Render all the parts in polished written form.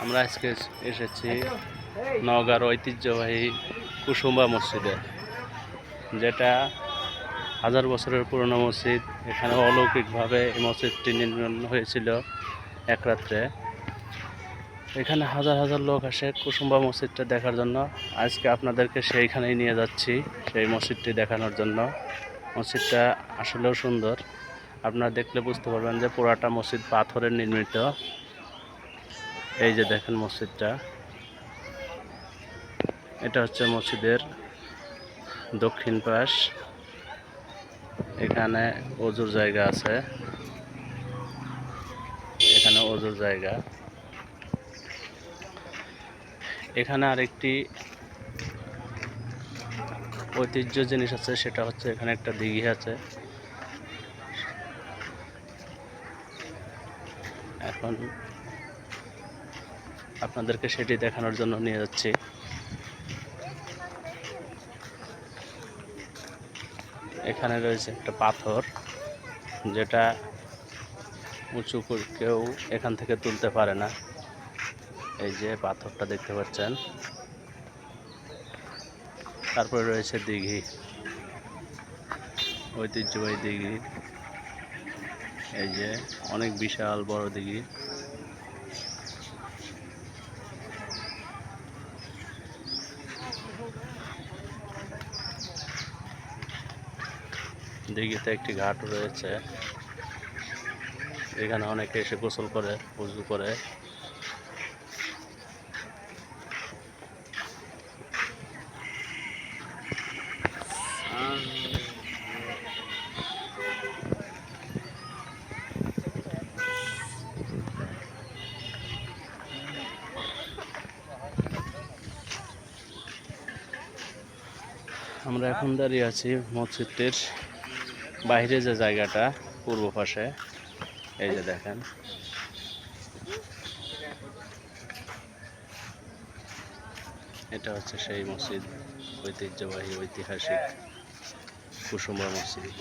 আমরা আজকে এসেছি নওগাঁর ঐতিহ্যবাহী কুসুম্বা মসজিদে, যেটা হাজার বছরের পুরনো মসজিদ। এখানে অলৌকিকভাবে এই মসজিদটি নির্মাণ হয়েছিল এক রাত্রে। এখানে হাজার হাজার লোক আসে কুসুম্বা মসজিদটা দেখার জন্য। আজকে আপনাদেরকে সেইখানেই নিয়ে যাচ্ছি, সেই মসজিদটি দেখানোর জন্য। মসজিদটা আসলেও সুন্দর, আপনারা দেখলে বুঝতে পারবেন যে পুরাটা মসজিদ পাথরের নির্মিত। এই যে দেখেন মসজিদটা, এটা হচ্ছে মসজিদের দক্ষিণ পাশ। এখানে ওযুর জায়গা আছে, এখানে ওযুর জায়গা। এখানে আরেকটি ঐতিহ্য জিনিস আছে, সেটা হচ্ছে এখানে একটা দিঘি আছে। এখন আপনাদেরকে সেটি দেখানোর জন্য নিয়ে যাচ্ছি। এখানে রয়েছে একটা পাথর, যেটা উঁচু করে কেউ এখান থেকে তুলতে পারে না। এই যে পাথরটা দেখতে পাচ্ছেন। তারপরে রয়েছে দিঘি, ঐতিহ্যবাহী দিঘি। এই যে অনেক বিশাল বড় দিঘি। দিঘিতে একটি ঘাট রয়েছে, এখানে অনেকে এসে গোসল করে, উযু করে। আমরা এখন দাঁড়িয়ে আছি মসজিদটির বাইরে, যে জায়গাটা পূর্ব পাশে। এই যে দেখেন, এটা হচ্ছে সেই মসজিদ, ঐতিহ্যবাহী ঐতিহাসিক কুসুম্বা মসজিদ।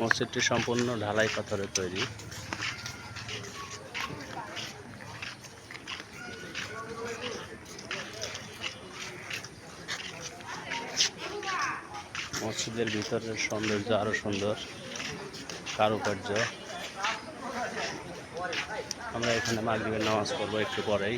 মসজিদটি সম্পূর্ণ ঢালাই পাথরের তৈরি। মসজিদের ভিতরের সৌন্দর্য আরো সুন্দর, কারুকার্য। আমরা এখানে মাগরিবের নামাজ পড়বো একটু পরেই।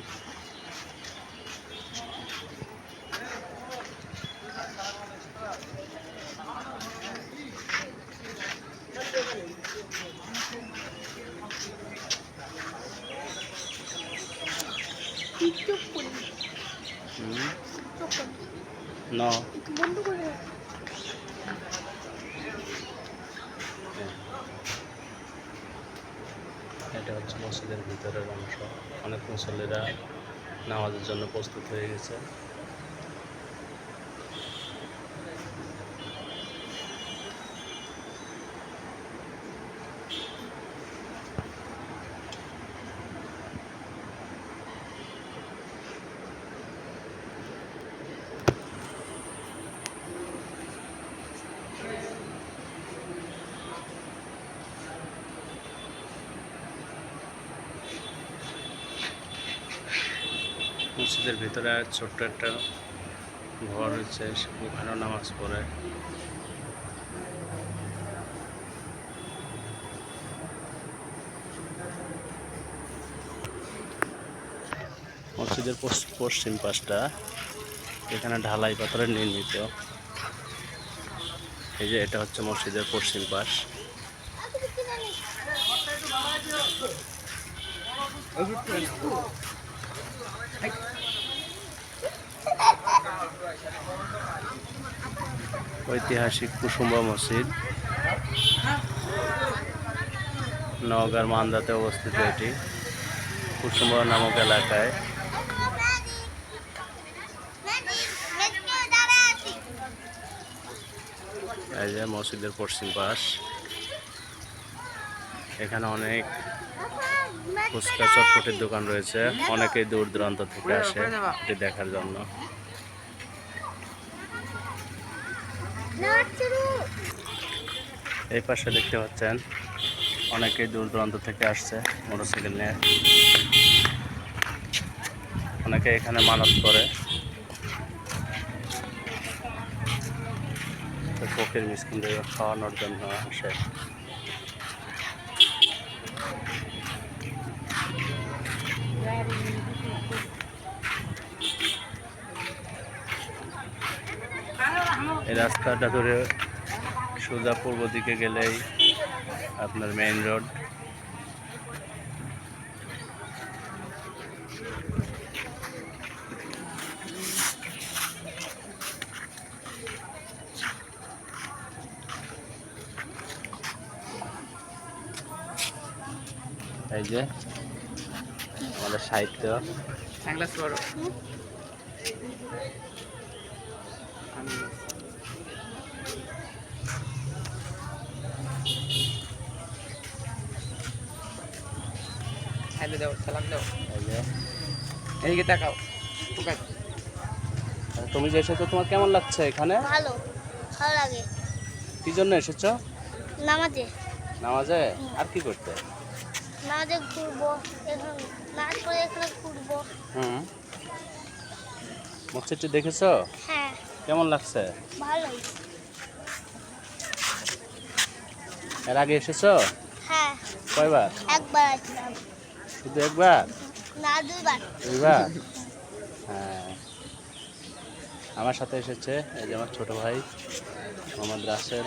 এটা হচ্ছে মসজিদের ভিতরের অংশ। অনেক মুসল্লিরা নামাজের জন্য প্রস্তুত হয়ে গেছে। মসজিদের ভিতরে ছোট্ট একটা ঘর রয়েছে, ওখানেও নামাজ পড়ে। মসজিদের পশ্চিম পাশটা, এখানে ঢালাই পাথরের নির্মিত। এই যে এটা হচ্ছে মসজিদের পশ্চিম পাশ। ঐতিহাসিক কুসুম্বা মসজিদ, নওগাঁর মান্দাতে অবস্থিত। এটি কুসুম্বা নামক এলাকায়। এই যে মসজিদের পশ্চিম পাশ, এখানে অনেক ফুচকা চটপটির দোকান রয়েছে। অনেকেই দূর দূরান্ত থেকে আসে এটি দেখার জন্য। এই পাশে দেখতে পাচ্ছেন অনেকেই দূর দূরান্ত থেকে আসছে মোটরসাইকেল নিয়ে। অনেকে এখানে মানত করে, ফকির মিসকিনদের খাওয়ানোর জন্য আসে। এই রাস্তাটা ধরে সোজা পূর্ব দিকে গেলেই আপনার মেইন রোড। এই যে আমাদের সাহিত্য হ্যালো দাও, সালাম দাও, এই যে এইদিকে তাকাও। তুমি যে এসেছো, তোমার কেমন লাগছে এখানে? ভালো ভালো লাগে। কি জন্য এসেছো? নামাজে নামাজে? আর কি করতে? নামাজে ঘুরবো, এখন নামাজ পড়ে এখানে ঘুরবো। হুম, মসজিদটি দেখেছো? হ্যাঁ কেমন লাগছে? ভালোই। এর আগে এসেছো? হ্যাঁ কয়বার? একবার আসলাম, শুধু একবার? না দুইবার। দুইবার? হ্যাঁ, আমার সাথে এসেছে এই যে আমার ছোট ভাই মোহাম্মদ রাসেল।